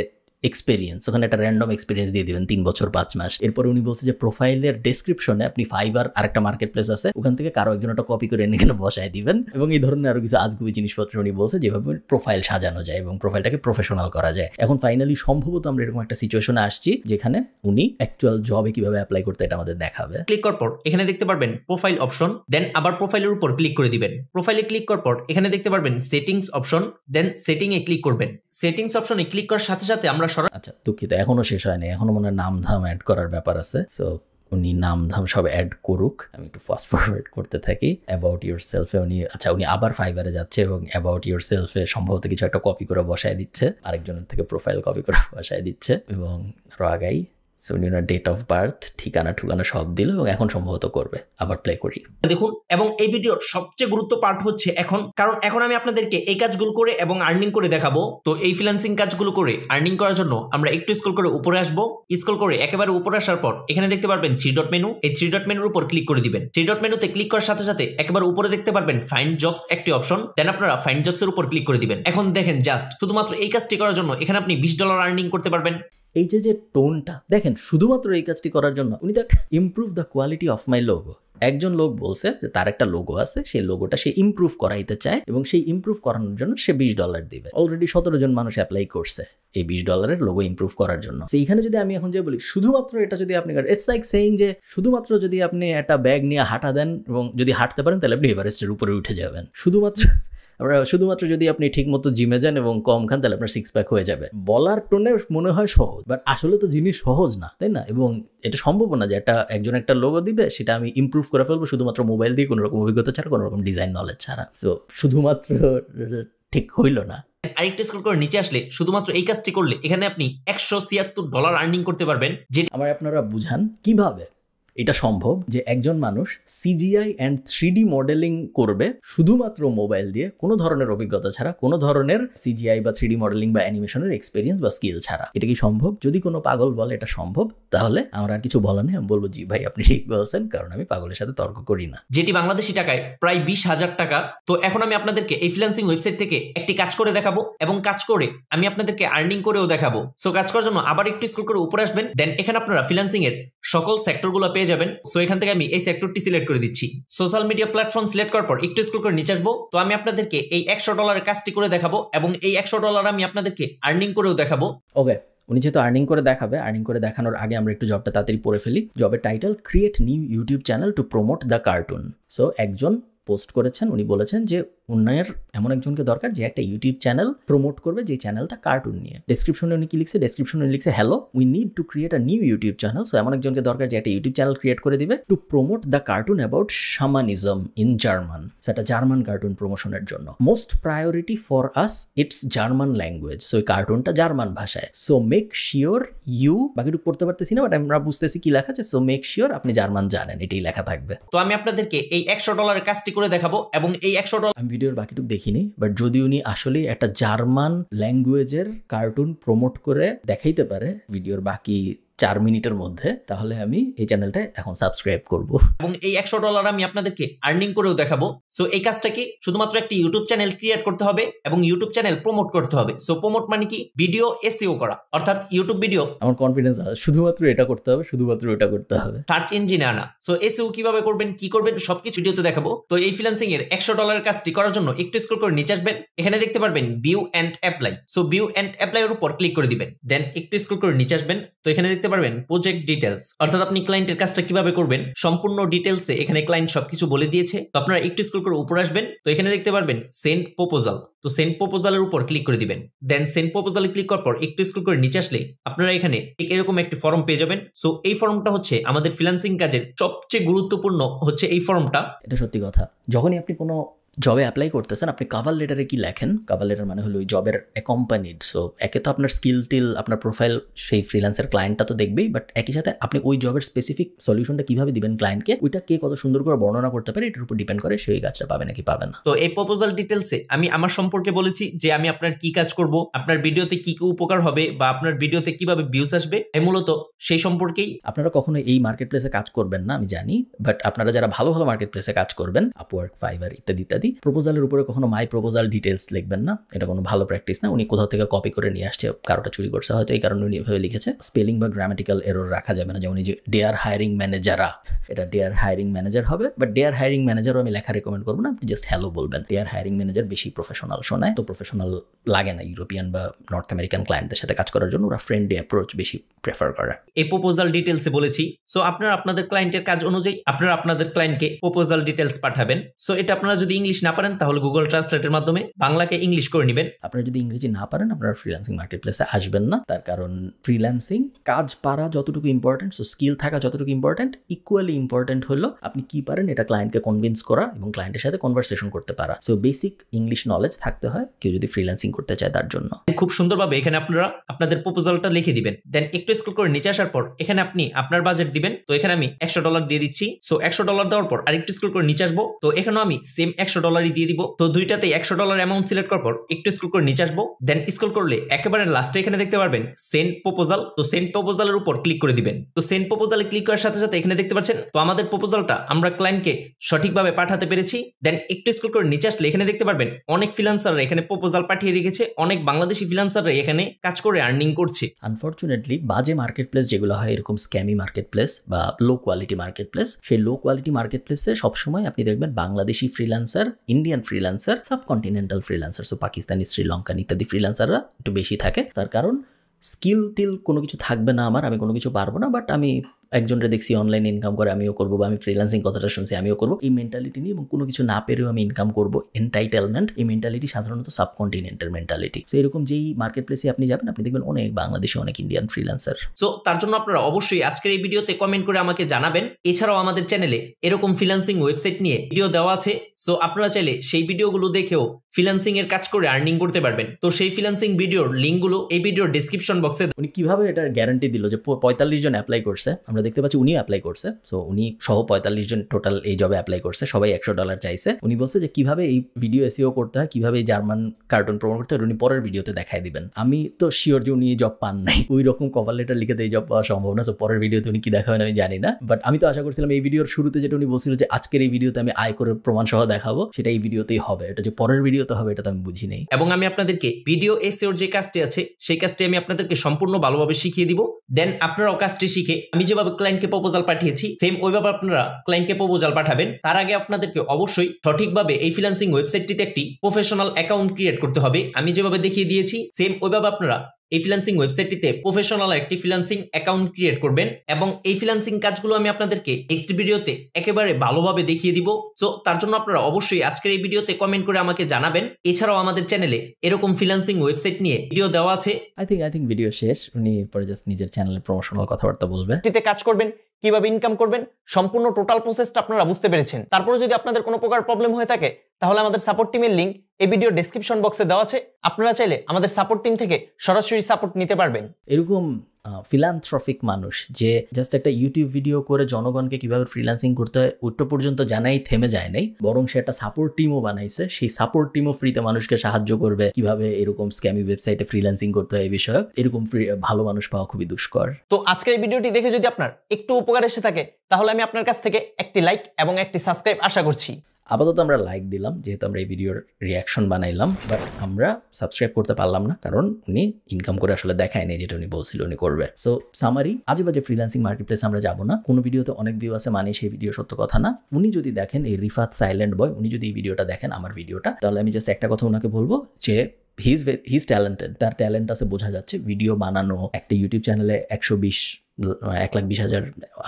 এক্সপিরিয়েন্স, ওখানে একটা র্যান্ডম এক্সপিরিয়েন্স দিয়ে দিবেন 3 বছর 5 মাস। এরপরে উনি বলছে যে প্রোফাইলের ডেসক্রিপশনে আপনি ফাইবার আরেকটা মার্কেট প্লেস আছে, ওখান থেকে কারো একজন একটা কপি করে এনে এখানে বসায় দিবেন, এবং এই ধরনের আরো কিছু আজগুবি জিনিসপত্র উনি বলছে যেভাবে প্রোফাইল সাজানো যায় এবং প্রোফাইলটাকে প্রফেশনাল করা যায়। এখন ফাইনালি সম্ভবত আমরা এরকম একটা সিচুয়েশনে আসছি যেখানে উনি অ্যাকচুয়াল জবে কিভাবে অ্যাপ্লাই করতে এটা আমাদের দেখাবে। ক্লিক করার পর এখানে দেখতে পারবেন প্রোফাইল অপশন, দেন আবার প্রোফাইলের উপর ক্লিক করে দিবেন। প্রোফাইলে ক্লিক করার পর এখানে দেখতে পারবেন সেটিংস অপশন, দেন সেটিং এ ক্লিক করবেন। সেটিংস অপশনে ক্লিক করার সাথে সাথে আমরা আচ্ছা দুঃখিত এখনো শেষ হয়নি, এখনো মনে হয় নাম ধাম অ্যাড করার ব্যাপার আছে। সো উনি নাম ধাম সব অ্যাড করুক, আমি একটু ফাস্ট ফরওয়ার্ড করতে থাকি। অ্যাবাউট ইউর সেলফে উনি উনি আবার ফাইবারে যাচ্ছে এবং অ্যাবাউট ইউর সেলফে সম্ভবত কিছু একটা কপি করে বসায় দিচ্ছে, আরেকজনের থেকে প্রোফাইল কপি করে বসায় দিচ্ছে, এবং আরো আগাই উনি ওনার ডেট অফ বার্থ, ঠিকানা সব দিল এবং এখন সম্ভবত করবে। আবার প্লে করি দেখুন। এবং এই ভিডিওর সবচেয়ে গুরুত্ব পার্ট হচ্ছে এখন, কারণ এখন আমি আপনাদেরকে এই কাজগুলো করে এবং আর্নিং করে দেখাবো। তো এই ফ্রিল্যান্সিং কাজগুলো করে আর্নিং করার জন্য আমরা একটু স্ক্রল করে উপরে আসবো। স্ক্রল করে একেবারে উপরে আসার পর এখানে দেখতে পারবেন 3 ডট মেনু, এই 3 ডট মেনুর উপর ক্লিক করে দিবেন। 3 ডট মেনুতে ক্লিক করার সাথে সাথে একেবারে উপরে দেখতে পারবেন ফাইন্ড জবস একটি অপশন, দেন আপনারা ফাইন্ড জবস এর উপর ক্লিক করে দিবেন। এখন দেখেন জাস্ট শুধুমাত্র এই কাজটি করার জন্য এখানে আপনি $20 আর্নিং করতে পারবেন। এই যে টোনটা দেখেন, শুধুমাত্র এই কাজটি করার জন্য উনি তো improve the quality of my logo. একজন লোক বলছে যে তার একটা লোগো আছে, সেই লোগোটা সে ইমপ্রুভ করাইতে চায় এবং সেই ইমপ্রুভ করানোর জন্য সে $20 দিবে। অলরেডি 17 জন মানুষ অ্যাপ্লাই করছে এই $20 লোগো ইমপ্রুভ করার জন্য। এইখানে যদি আমি এখন যে বলি শুধুমাত্র এটা যদি আপনি, ইটস লাইক সেইং যে শুধুমাত্র যদি আপনি একটা ব্যাগ নিয়ে হাঁটা দেন এবং যদি হাঁটতে পারেন তাহলে আপনি এভারেস্টের উপরে উঠে যাবেন। শুধুমাত্র যদি আপনি ঠিক মতো জিমে যান এবং কম খান তাহলে আপনার 6 প্যাক হয়ে যাবে। বলার টোনে মনে হয় সহজ, বাট আসলে তো জিনিস সহজ না, তাই না? এবং এটা সম্ভব না যে একজন একটা লোগো দিবে সেটা আমি ইমপ্রুভ করে ফেলবো শুধুমাত্র মোবাইল দিয়ে, কোনো রকম অভিজ্ঞতা ছাড়া, কোনো রকম ডিজাইন নলেজ ছাড়া। তো শুধুমাত্র ঠিক হইল না। আরেকটু স্ক্রল করে নিচে আসলে শুধুমাত্র এই কাজটি করলে এখানে আপনি $176 আর্নিং করতে পারবেন। যে আমার আপনারা বুঝান কিভাবে এটা সম্ভব যে একজন মানুষ CGI অ্যান্ড 3D মডেলিং করবে শুধুমাত্র মোবাইল দিয়ে, কোনো ধরনের অভিজ্ঞতা ছাড়া, কোনো ধরনের CGI বা 3D মডেলিং বা অ্যানিমেশনের এক্সপিরিয়েন্স বা স্কিল ছাড়া। এটা কি সম্ভব? যদি কোনো পাগল বলে এটা সম্ভব, তাহলে আমার আর কিছু বলার নেই, আমি বলবো জি ভাই আপনি ঠিক বলছেন, কারণ আমি পাগলের সাথে তর্ক করি না। যেটি বাংলাদেশি টাকায় প্রায় 20,000 টাকা। তো এখন আমি আপনাদেরকে এই ফ্রিল্যান্সিং ওয়েবসাইট থেকে একটি কাজ করে দেখাবো এবং কাজ করে আমি আপনাদেরকে আর্নিং করেও দেখাবো। সো কাজ করার জন্য আবার একটু স্ক্রল করে উপরে আসবেন, দেন এখানে আপনারা ফ্রিল্যান্সিং এর সকল সেক্টরগুলো পেয়ে যাবেন। সো এখান থেকে আমি এই সেক্টরটি সিলেক্ট করে দিচ্ছি। সোশ্যাল মিডিয়া প্ল্যাটফর্ম সিলেক্ট করার পর একটু স্ক্রল করে নিচে আসবো। তো আমি আপনাদেরকে এই $100 কাজটি করে দেখাবো এবং এই $100 আমি আপনাদেরকে আর্নিং করেও দেখাবো। ওকে, উনি যেহেতু আর্নিং করে দেখাবে, আর্নিং করে দেখানোর আগে আমরা একটু জবটা তাড়াতাড়ি পড়ে ফেলি। জবের title create new YouTube channel to promote the cartoon. So একজন পোস্ট করেছেন, উনি বলেছেন যে উন্নয়নের এমন একজনকে দরকার যে একটা ইউটিউব চ্যানেল প্রমোট করবে, যে চ্যানেলটা কার্টুন নিয়ে। ডেসক্রিপশনে উনি কি লিখছে? ডেসক্রিপশনে উনি লিখছে hello we need to create a new YouTube channel. So এমন একজনকে দরকার যে একটা ইউটিউব চ্যানেল ক্রিয়েট করে দিবে to promote the cartoon about shamanism in German. সেটা জার্মান কার্টুন প্রমোশনের জন্য। Most priority for us it's German language. So এই কার্টুনটা জার্মান ভাষায়। সো মেক শিওর ইউ, বাকিটুকু পড়তে পারতেছি না বাট আমরা বুঝতেছি কি লেখা আছে। সো মেক শিওর আপনি জার্মান জানেন, এটাই লেখা থাকবে। তো আমি আপনাদেরকে এই $100 কাজটি করে দেখাবো এবং এই $100 আমি ভিডিওর বাকিটুকু দেখিনি, বাট যদি উনি আসলে একটা জার্মান ল্যাঙ্গুয়েজের কার্টুন প্রমোট করে দেখাইতে পারে ভিডিওর বাকি 4 মিনিটের মধ্যে, তাহলে আমি এই চ্যানেলটা এখন সাবস্ক্রাইব করব এবং এই $100 আমি আপনাদেরকে আর্নিং করেও দেখাবো। সো এই কাজটা কি? শুধুমাত্র একটি ইউটিউব চ্যানেল ক্রিয়েট করতে হবে এবং ইউটিউব চ্যানেল প্রমোট করতে হবে। সো প্রমোট মানে কি? ভিডিও SEO করা, অর্থাৎ ইউটিউব ভিডিও। আমার কনফিডেন্স আছে শুধুমাত্র এটা করতে হবে, শুধুমাত্র এটা করতে হবে। সার্চ ইঞ্জিনে আনা। সো SEO কিভাবে করবেন, কি করবেন সবকিছু ভিডিওতে দেখাবো। তো এই ফ্রিল্যান্সিং এর $100 কাজটি করার জন্য একটু স্ক্রল করে নিচে আসবেন, এখানে দেখতে পারবেন view and apply. So view and apply এর উপর ক্লিক করে দিবেন, দেন একটু স্ক্রল করে নিচে আসবেন। তো এখানে দেখতে পারবেন প্রজেক্ট ডিটেলস, অর্থাৎ আপনি ক্লায়েন্টের কাজটা কিভাবে করবেন সম্পূর্ণ ডিটেলসে এখানে ক্লায়েন্ট সবকিছু বলে দিয়েছে। তো আপনারা একটু স্ক্রল করে উপরে আসবেন, তো এখানে দেখতে পারবেন সেন্ড প্রপোজাল। তো সেন্ড প্রপোজালের উপর ক্লিক করে দিবেন, দেন সেন্ড প্রপোজালে ক্লিক করার পর একটু স্ক্রল করে নিচে আসলে আপনারা এখানে ঠিক এরকম একটি ফর্ম পেয়ে যাবেন। সো এই ফর্মটা হচ্ছে আমাদের ফ্রিল্যান্সিং কাজের সবচেয়ে গুরুত্বপূর্ণ হচ্ছে এই ফর্মটা। এটা সত্যি কথা, যখনই আপনি কোনো জবে অ্যাপ্লাই করতেছেন আপনি কভার লেটারে কি লেখেন? কভার লেটার মানে হলো ওই জবের অ্যাকম্পানিড। সো একে তো আপনার স্কিল টিল, আপনার প্রোফাইল সেই ফ্রিল্যান্সের ক্লায়েন্টটা তো দেখবেই, বাট একই সাথে আপনি ওই জবের স্পেসিফিক সলিউশনটা কিভাবে দিবেন ক্লায়েন্টকে, ওইটা কে কত সুন্দর করে বর্ণনা করতে পারে এটার উপর ডিপেন্ড করে সেই কাজটা পাবে নাকি পাবে না। তো এই প্রপোজাল ডিটেলসে আমি আমার সম্পর্কে বলেছি যে আমি আপনার কি কাজ করব, আপনার ভিডিওতে কি কি উপকার হবে বা আপনার ভিডিওতে কিভাবে ভিউজ আসবে, মূলত সেই সম্পর্কেই। আপনারা কখনো এই মার্কেট প্লেসে কাজ করবেন না আমি জানি, বাট আপনারা যারা ভালো ভালো মার্কেট প্লেসে কাজ করবেন, আপওয়ার্ক, ফাইবার ইত্যাদি ইত্যাদি, প্রপোজালের উপরে কখনো মাই প্রপোজাল ডিটেলস লিখবেন না। এটা কোনো ভালো প্র্যাকটিস না। উনি কোথাও থেকে কপি করে নিয়ে আসছে, কারোটা চুরি করছে হয়তো, এই কারণে উনি এভাবে লিখেছে। স্পেলিং বা গ্রামাটিক্যাল এরর রাখা যাবে না। যেমন এই যে ডেয়ার হায়ারিং ম্যানেজাররা, এটা ডেয়ার হায়ারিং ম্যানেজার হবে, বাট ডেয়ার হায়ারিং ম্যানেজারও আমি লেখা রেকমেন্ড করবো না, আপনি জাস্ট হ্যালো বলবেন। ডেয়ার হায়ারিং ম্যানেজার বেশি প্রফেশনাল শোনায়, তো প্রফেশনাল লাগে না ইউরোপিয়ান বা নর্থ আমেরিকান ক্লায়েন্টদের সাথে কাজ করার জন্য। ওরা ফ্রেন্ডলি অ্যাপ্রোচ বেশি প্রেফার করে। এই প্রপোজাল ডিটেলসে বলেছি। সো আপনারা আপনাদের ক্লায়েন্টের কাজ অনুযায়ী আপনারা আপনাদের ক্লায়েন্টকে প্রপোজাল ডিটেলস পাঠাবেন। সো এটা আপনারা যদি ইংলিশ না পারেন তাহলে গুগল ট্রান্সলেটের মাধ্যমে বাংলাকে ইংলিশ করে নেবেন। আপনারা যদি ইংরেজি না পারেন আপনারা ফ্রিল্যান্সিং মার্কেট প্লেসে আসবেন না, তার কারণ ফ্রিল্যান্সিং কাজ পারা যতটুকু ইম্পর্টেন্ট, সো স্কিল থাকা যতটুকু ইম্পর্টেন্ট, ইকুয়ালি ইম্পর্টেন্ট হলো আপনি কি পারেন এটা ক্লায়েন্টকে কনভিন্স করা এবং ক্লায়েন্টের সাথে কনভারসেশন করতে পারা। সো বেসিক ইংলিশ নলেজ থাকতে হয় কেউ যদি ফ্রিল্যান্সিং করতে চায় তার জন্য। খুব সুন্দরভাবে এখানে আপনারা আপনাদের প্রপোজালটা লিখে দিবেন, দেন একটু স্ক্রল করে নিচে আসার পর এখানে আপনি আপনার বাজেট দিবেন। তো এখানে আমি $100 দিয়ে দিচ্ছি। সো $100 দেওয়ার পর আরেকটু স্ক্রল করে নিচে আসবো, তো এখানেও আমি সেম $100 দিয়ে দিব। তো দুইটাতেই $100 অ্যামাউন্ট সিলেক্ট করার পর একটু স্ক্রল করে নিচে আসবো, দেন স্ক্রল করলে একেবারে লাস্টে এখানে দেখতে পারবেন সেন্ড প্রপোজাল। তো সেন্ড প্রপোজালের উপর ক্লিক করে দিবেন। তো সেন্ড প্রপোজালে ক্লিক করার সাথে সাথে এখানে দেখতে পাচ্ছেন তো আমাদের প্রপোজালটা আমরা ক্লায়েন্টকে সঠিকভাবে পাঠাতে পেরেছি। দেন একটু স্ক্রল করে নিচে আসলে এখানে দেখতে পারবেন অনেক ফ্রিল্যান্সাররা এখানে প্রপোজাল পাঠিয়ে রেখেছে, অনেক বাংলাদেশি ফ্রিল্যান্সাররা এখানে কাজ করে আর্নিং করছে। আনফরচুনেটলি বাজে মার্কেট প্লেস যেগুলো হয়, এরকম স্ক্যামি মার্কেট প্লেস বা লো কোয়ালিটি মার্কেট প্লেস, সেই লো কোয়ালিটি মার্কেট প্লেসে সবসময় আপনি দেখবেন Bangladeshi freelancer, Indian freelancer, subcontinental freelancer, so Pakistani, Sri Lankan ইত্যাদি ফ্রিল্যান্সাররা একটু বেশি থাকে। তার কারণ স্কিল টিল কোনো কিছু থাকবে না আমার, আমি কোনো কিছু পারবো না, বাট আমি একজনটা দেখছি অনলাইনে ইনকাম করে আমিও করবো, বা আমি ফ্রিল্যান্সিং কথাটা শুনছি আমিও করবো, এই মেন্টালিটি নিয়ে এবং কোনো কিছু না পেরেও আমি ইনকাম করবো, এন্টাইটেলমেন্ট, এই মেন্টালিটি সাধারণত সাবকন্টিনেন্টের মেন্টালিটি। তো এরকম যেই মার্কেট প্লেসে আপনি যাবেন আপনি দেখবেন অনেক বাংলাদেশি, অনেক ইন্ডিয়ান ফ্রিল্যান্সার। সো তার জন্য আপনারা অবশ্যই আজকের এই ভিডিওতে কমেন্ট করে আমাকে জানাবেন। এছাড়াও আমাদের চ্যানেলে এরকম ফ্রিল্যান্সিং ওয়েবসাইট নিয়ে ভিডিও দেওয়া আছে, সো আপনারা চাইলে সেই ভিডিওগুলো দেখেও ফ্রিল্যান্সিং এর কাজ করে আর্নিং করতে পারবেন। তো সেই ফ্রিল্যান্সিং ভিডিওর লিঙ্কগুলো এই ভিডিওর ডেসক্রিপশন বক্সে। উনি কিভাবে এটার গ্যারান্টি দিল যে 45 জন অ্যাপ্লাই করছে, আমরা দেখতে পাচ্ছি উনিও অ্যাপ্লাই করছে, সো উনি সহ 45 জন টোটাল এই জবে অ্যাপ্লাই করছে, সবাই $100 চাইছে। উনি বলছে যে কিভাবে এই ভিডিও এসইও করতে হয়, কিভাবে এই জার্মান কার্টুন প্রমোট করতে হয়, উনি পরের ভিডিওতে দেখাই দিবেন। আমি তো শিওর যে উনি জব পান নাই, ওই রকম কভার লেটার লিখে এই জব পাওয়া সম্ভব না, সো পরের ভিডিওতে উনি কি দেখাবেন আমি জানি না, বাট আমি তো আশা করছিলাম এই ভিডিওর শুরুতে যেটা উনি বলছিল যে আজকের এই ভিডিওতে আমি আয় করে প্রমাণ সহ দেখাবো, সেটা এই ভিডিওতেই হবে। এটা যে পরের ভিডিওতে হবে এটা তো আমি বুঝি নেই। এবং আমি আপনাদেরকে ভিডিও এসইওর যে কাজটি আছে সেই কাজটি আমি আপনাদেরকে সম্পূর্ণ ভালোভাবে শিখিয়ে দিব। দেন আপনারাও কাজটি শিখে আমি যেভাবে ক্লায়েন্টকে প্রপোজাল পাঠিয়েছি সেম ওইভাবে আপনারা ক্লায়েন্টকে প্রপোজাল পাঠাবেন। তার আগে আপনাদেরকে অবশ্যই সঠিকভাবে এই ফ্রিল্যান্সিং ওয়েবসাইটটিতে একটি প্রফেশনাল অ্যাকাউন্ট ক্রিয়েট করতে হবে। আমি যেভাবে দেখিয়ে দিয়েছি সেম ওইভাবে আপনারা এই ফ্রিল্যান্সিং ওয়েবসাইটটিতে প্রফেশনাল একটি ফ্রিল্যান্সিং অ্যাকাউন্ট ক্রিয়েট করবেন, এবং এই ফ্রিল্যান্সিং কাজগুলো আমি আপনাদেরকে নেক্সট ভিডিওতে একেবারে ভালোভাবে দেখিয়ে দিব। সো তার জন্য আপনারা অবশ্যই আজকের এই ভিডিওতে কমেন্ট করে আমাকে জানাবেন। এছাড়াও আমাদের চ্যানেলে এরকম ফ্রিল্যান্সিং ওয়েবসাইট নিয়ে ভিডিও দেওয়া আছে। আই থিঙ্ক ভিডিও শেষ, উনি এরপরে জাস্ট নিজের চ্যানেলের প্রমোশনাল কথাবার্তা বলবে। এটিতে কাজ করবেন, কিভাবে ইনকাম করবেন, সম্পূর্ণ টোটাল প্রসেসটা আপনারা বুঝতে পেরেছেন। তারপরে যদি আপনাদের কোনো প্রকার প্রবলেম হয়ে থাকে তাহলে আমাদের সাপোর্ট টিমের লিংক এই ভিডিও ডেসক্রিপশন বক্সে দেওয়া আছে, আপনারা চাইলে আমাদের সাপোর্ট টিম থেকে সরাসরি সাপোর্ট নিতে পারবেন। এরকম ফিলান্থ্রফিক মানুষ যে জাস্ট একটা ইউটিউব ভিডিও করে জনগণকে কিভাবে ফ্রিল্যান্সিং করতে হয় ওইটা পর্যন্ত জানাই থেমে যায় নাই, বরং সে একটা সাপোর্ট টিমও বানাইছে, সেই সাপোর্ট টিমও ফ্রিতে মানুষকে সাহায্য করবে কিভাবে এরকম স্ক্যামি ওয়েবসাইটে ফ্রিল্যান্সিং করতে হয় এই বিষয়ে। এরকম ভালো মানুষ পাওয়া খুবই দুষ্কর। তো আজকের এই ভিডিওটি দেখে যদি আপনার একটু উপকার এসে থাকে তাহলে আমি আপনার কাছ থেকে একটি লাইক এবং একটি সাবস্ক্রাইব আশা করছি। আপাতত আমরা লাইক দিলাম যেহেতু আমরা এই ভিডিওর রিয়াকশন বানাইলাম, বাট আমরা সাবস্ক্রাইব করতে পারলাম না কারণ উনি ইনকাম করে আসলে দেখায় নেই যেটা উনি বলছিল উনি করবে। সো সামারি, আজে বাজে ফ্রিল্যান্সিং মার্কেট প্লেস আমরা যাবো না। কোনো ভিডিওতে অনেক ভিউ আছে মানে সেই ভিডিও সত্য কথা না। উনি যদি দেখেন এই রিফাত সাইলেন্ট বয়, উনি যদি এই ভিডিওটা দেখেন আমার ভিডিওটা, তাহলে আমি জাস্ট একটা কথা ওনাকে বলবো যে হি ইজ ট্যালেন্টেড, তার ট্যালেন্ট আছে বোঝা যাচ্ছে। ভিডিও বানানো, একটা ইউটিউব চ্যানেলে 120,000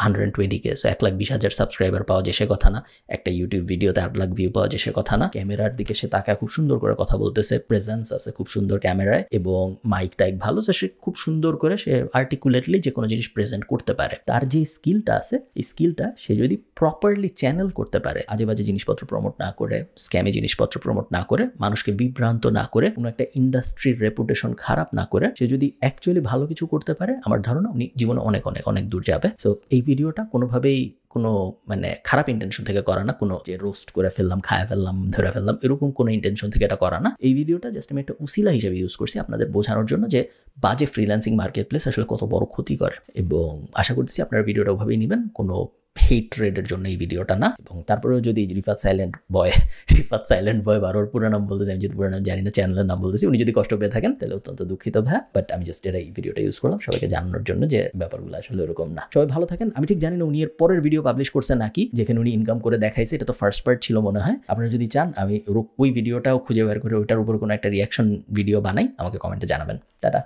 120K, সো 120,000 সাবস্ক্রাইবার পাওয়া যে সে কথা না। একটা ইউটিউব ভিডিওতে 8 লাখ ভিউ পাওয়া যে সে কথা না। ক্যামেরার দিকে সে তাকায় খুব সুন্দর করে কথা বলতেছে, প্রেজেন্স আছে খুব সুন্দর ক্যামেরায়, এবং মাইক টাইক ভালো, সে খুব সুন্দর করে সে আর্টিকুলেটলি যে কোনো জিনিস প্রেজেন্ট করতে পারে। তার যে স্কিলটা আছে এই স্কিলটা সে যদি প্রপারলি চ্যানেল করতে পারে, আজে বাজে জিনিসপত্র প্রমোট না করে, স্ক্যামি জিনিসপত্র প্রমোট না করে, মানুষকে বিভ্রান্ত না করে, কোনো একটা ইন্ডাস্ট্রির রেপুটেশন খারাপ না করে, সে যদি অ্যাকচুয়ালি ভালো কিছু করতে পারে, আমার ধারণা উনি জীবনে অনেক অনেক অনেক দূর যাবে। সো এই ভিডিওটা কোনোভাবেই কোনো মানে খারাপ ইন্টেনশন থেকে করা না, কোনো যে রোস্ট করে ফেললাম, খায়া ফেললাম, ধরে ফেললাম, এরকম কোনো ইন্টেনশন থেকে এটা করা না। এই ভিডিওটা জাস্ট আমি একটা উসিলা হিসেবে ইউজ করছি আপনাদের বোঝানোর জন্য যে বাজে ফ্রিল্যান্সিং মার্কেট প্লেস আসলে কত বড় ক্ষতি করে, এবং আশা করতেছি আপনারা ভিডিওটা ওভাবেই নেবেন, কোনো হেট্রেডের জন্য এই ভিডিওটা না। এবং তারপরেও যদি রিফাত সাইলেন্ট বয় বারোর পুরো নাম বলতেছি, আমি যদি পুরো নাম জানি না, চ্যানেলের নাম বলতেছি, উনি যদি কষ্ট পেয়ে থাকেন তাহলে অত্যন্ত দুঃখিত ভাই, বাট আমি জাস্ট এটা এই ভিডিওটা ইউজ করলাম সবাইকে জানানোর জন্য যে ব্যাপারগুলো আসলে এরকম না। সবাই ভালো থাকেন। আমি ঠিক জানি না উনি এর পরের ভিডিও পাবলিশ করছে নাকি, যেখানে উনি ইনকাম করে দেখাইছে, এটা তো ফার্স্ট পার্ট ছিল মনে হয়। আপনারা যদি চান আমি ওই ভিডিওটাও খুঁজে বের করে ওইটার উপর কোনো একটা রিয়াকশন ভিডিও বানাই, আমাকে কমেন্টে জানাবেন। টাটা।